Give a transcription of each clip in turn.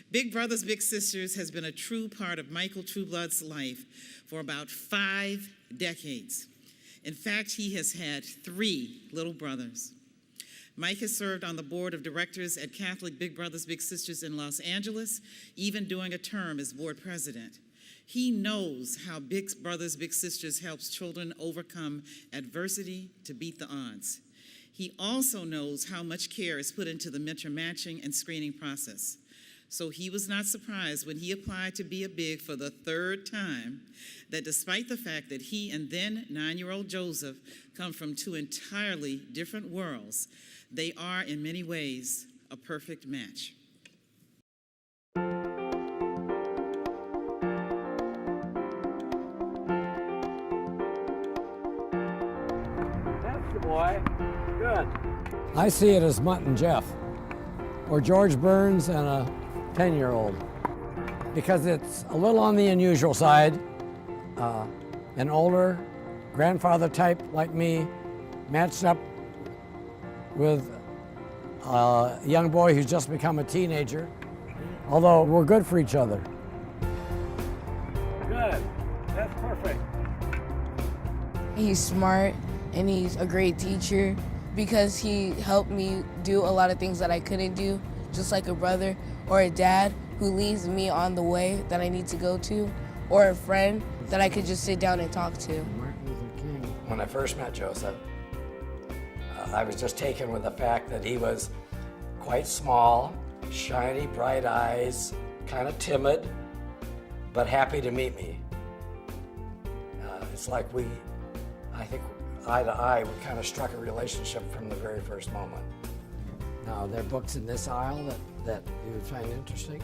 Big Brothers Big Sisters has been a true part of Michael Trueblood's life for about 5 decades. In fact, he has had 3 little brothers. Mike has served on the board of directors at Catholic Big Brothers Big Sisters in Los Angeles, even during a term as board president. He knows how Big Brothers Big Sisters helps children overcome adversity to beat the odds. He also knows how much care is put into the mentor matching and screening process. So he was not surprised when he applied to be a Big for the 3rd time that despite the fact that he and then 9-year-old Joseph come from 2 entirely different worlds, they are in many ways a perfect match. That's the boy. Good. I see it as Mutt and Jeff, or George Burns and a 10-year-old, because it's a little on the unusual side. An older grandfather type like me matched up with a young boy who's just become a teenager, although we're good for each other. Good. That's perfect. He's smart and he's a great teacher because he helped me do a lot of things that I couldn't do, just like a brother or a dad who leads me on the way that I need to go to, or a friend that I could just sit down and talk to. When I first met Joseph, I was just taken with the fact that he was quite small, shiny, bright eyes, kind of timid, but happy to meet me. It's like I think eye to eye, we kind of struck a relationship from the very first moment. Now, there are books in this aisle that you would find interesting.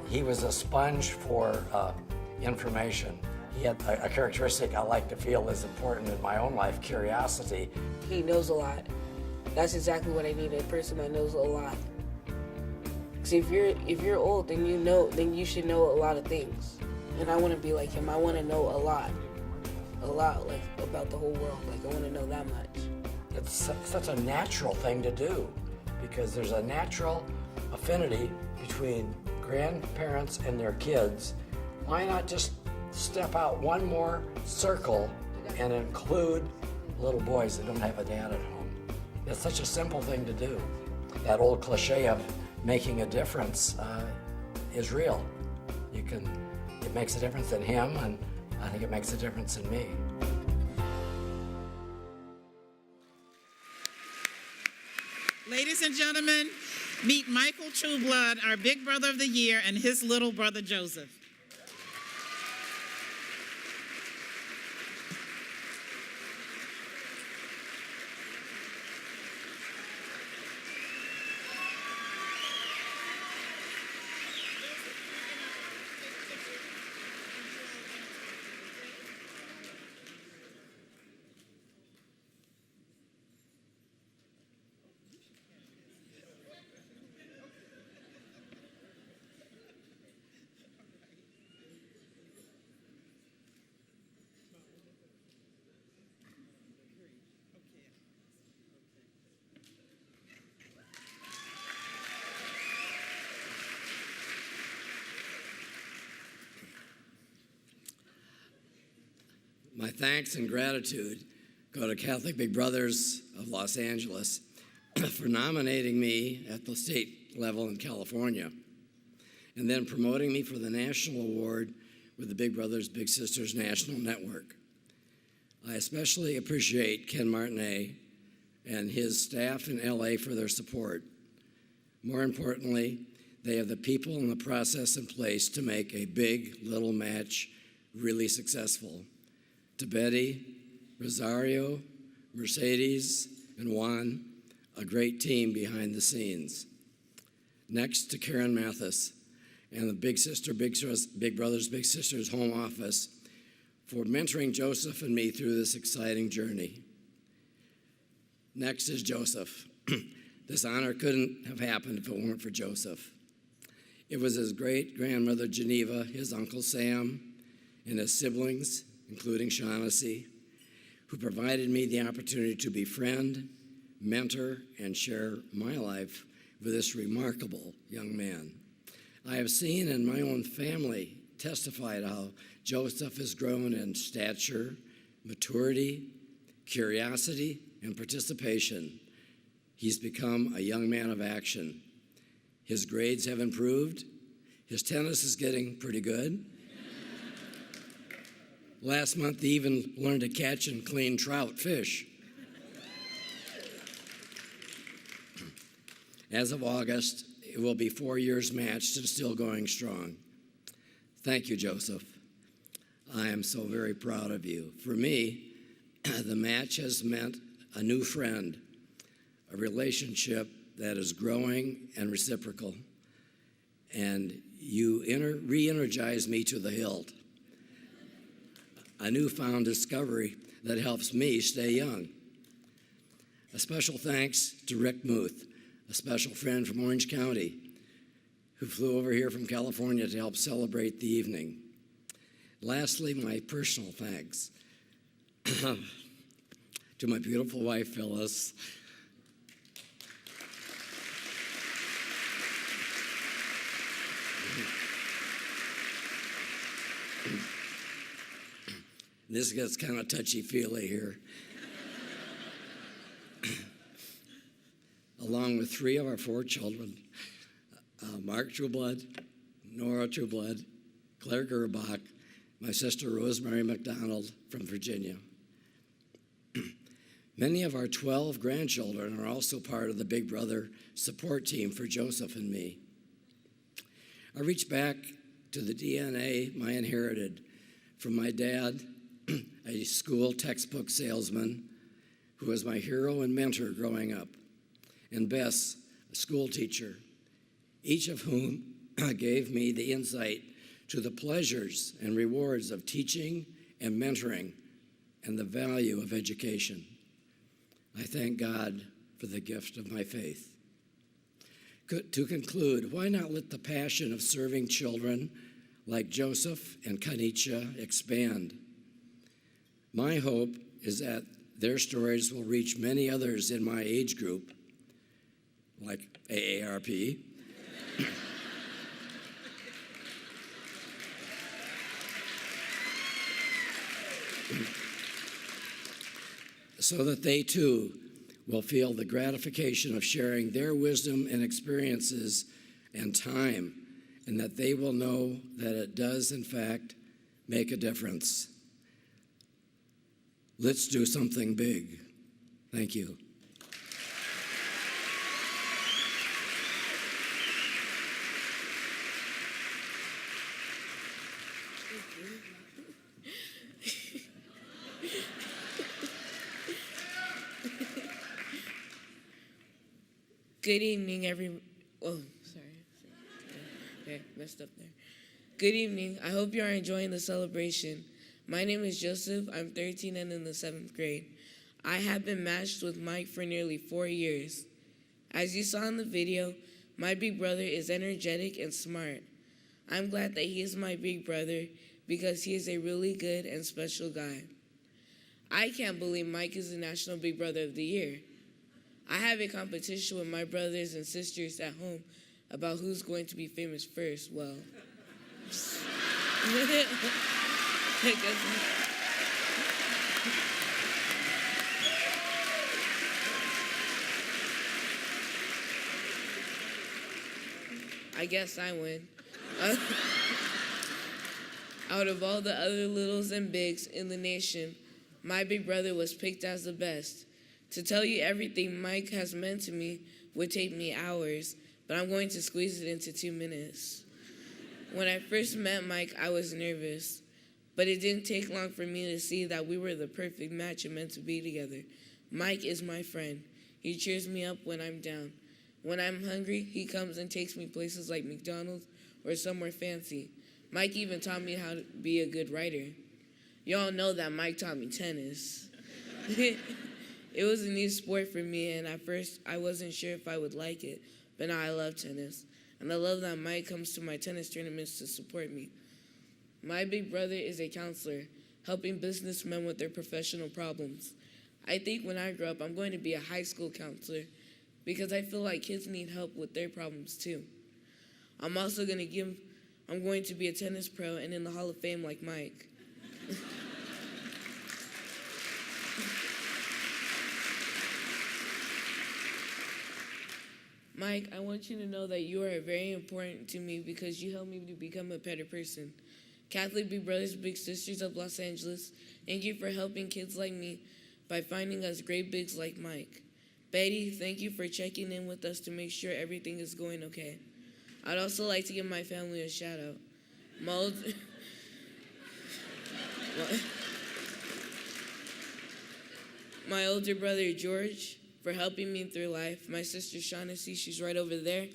He was a sponge for information. He had a characteristic I like to feel is important in my own life, curiosity. He knows a lot. That's exactly what I need, a person that knows a lot. Because if you're old, then you should know a lot of things. And I want to be like him. I want to know a lot, like about the whole world. Like I want to know that much. It's such a natural thing to do because there's a natural affinity between grandparents and their kids. Why not just step out one more circle and include little boys that don't have a dad at home? It's such a simple thing to do. That old cliche of making a difference is real. It makes a difference in him, and I think it makes a difference in me. Ladies and gentlemen, meet Michael Trueblood, our Big Brother of the Year, and his little brother, Joseph. My thanks and gratitude go to Catholic Big Brothers of Los Angeles for nominating me at the state level in California and then promoting me for the national award with the Big Brothers Big Sisters National Network. I especially appreciate Ken Martinet and his staff in LA for their support. More importantly, they have the people and the process in place to make a big little match really successful. To Betty, Rosario, Mercedes, and Juan, a great team behind the scenes. Next to Karen Mathis and the Big Brothers Big Sisters home office for mentoring Joseph and me through this exciting journey. Next is Joseph. This honor couldn't have happened if it weren't for Joseph. It was his great-grandmother Geneva, his Uncle Sam, and his siblings, including Shaughnessy, who provided me the opportunity to befriend, mentor, and share my life with this remarkable young man. I have seen in my own family testified how Joseph has grown in stature, maturity, curiosity, and participation. He's become a young man of action. His grades have improved. His tennis is getting pretty good. Last month, he even learned to catch and clean trout fish. As of August, it will be 4 years matched and still going strong. Thank you, Joseph. I am so very proud of you. For me, the match has meant a new friend, a relationship that is growing and reciprocal, and you re-energize me to the hilt. A newfound discovery that helps me stay young. A special thanks to Rick Muth, a special friend from Orange County, who flew over here from California to help celebrate the evening. Lastly, my personal thanks to my beautiful wife, Phyllis. This gets kind of touchy-feely here. Along with 3 of our 4 children, Mark Trueblood, Nora Trueblood, Claire Gerbach, my sister Rosemary McDonald from Virginia. Many of our 12 grandchildren are also part of the Big Brother support team for Joseph and me. I reach back to the DNA I inherited from my dad, a school textbook salesman who was my hero and mentor growing up, and Bess, a school teacher, each of whom gave me the insight to the pleasures and rewards of teaching and mentoring and the value of education. I thank God for the gift of my faith. To conclude, why not let the passion of serving children like Joseph and Kanicha expand? My hope is that their stories will reach many others in my age group, like AARP, so that they too will feel the gratification of sharing their wisdom and experiences and time, and that they will know that it does, in fact, make a difference. Let's do something big. Thank you. Good evening, oh, sorry. Okay, messed up there. Good evening. I hope you are enjoying the celebration. My name is Joseph. I'm 13 and in the 7th grade. I have been matched with Mike for nearly 4 years. As you saw in the video, my big brother is energetic and smart. I'm glad that he is my big brother because he is a really good and special guy. I can't believe Mike is the National Big Brother of the Year. I have a competition with my brothers and sisters at home about who's going to be famous first. Well, I guess I win. Out of all the other littles and bigs in the nation, my big brother was picked as the best. To tell you everything Mike has meant to me would take me hours, but I'm going to squeeze it into 2 minutes. When I first met Mike, I was nervous, but it didn't take long for me to see that we were the perfect match and meant to be together. Mike is my friend. He cheers me up when I'm down. When I'm hungry, he comes and takes me places like McDonald's or somewhere fancy. Mike even taught me how to be a good writer. Y'all know that Mike taught me tennis. It was a new sport for me, and at first I wasn't sure if I would like it, but now I love tennis. And I love that Mike comes to my tennis tournaments to support me. My big brother is a counselor, helping businessmen with their professional problems. I think when I grow up, I'm going to be a high school counselor because I feel like kids need help with their problems too. I'm going to be a tennis pro and in the Hall of Fame like Mike. Mike, I want you to know that you are very important to me because you helped me to become a better person. Catholic Big Brothers, Big Sisters of Los Angeles, thank you for helping kids like me by finding us great bigs like Mike. Betty, thank you for checking in with us to make sure everything is going okay. I'd also like to give my family a shout out. My older brother, George, for helping me through life. My sister, Shaughnessy, she's right over there.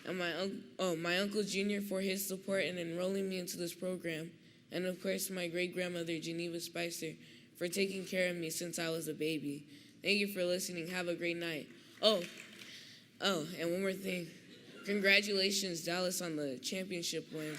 And my Uncle Junior for his support in enrolling me into this program. And of course, my great-grandmother, Geneva Spicer, for taking care of me since I was a baby. Thank you for listening. Have a great night. Oh, and one more thing. Congratulations, Dallas, on the championship win.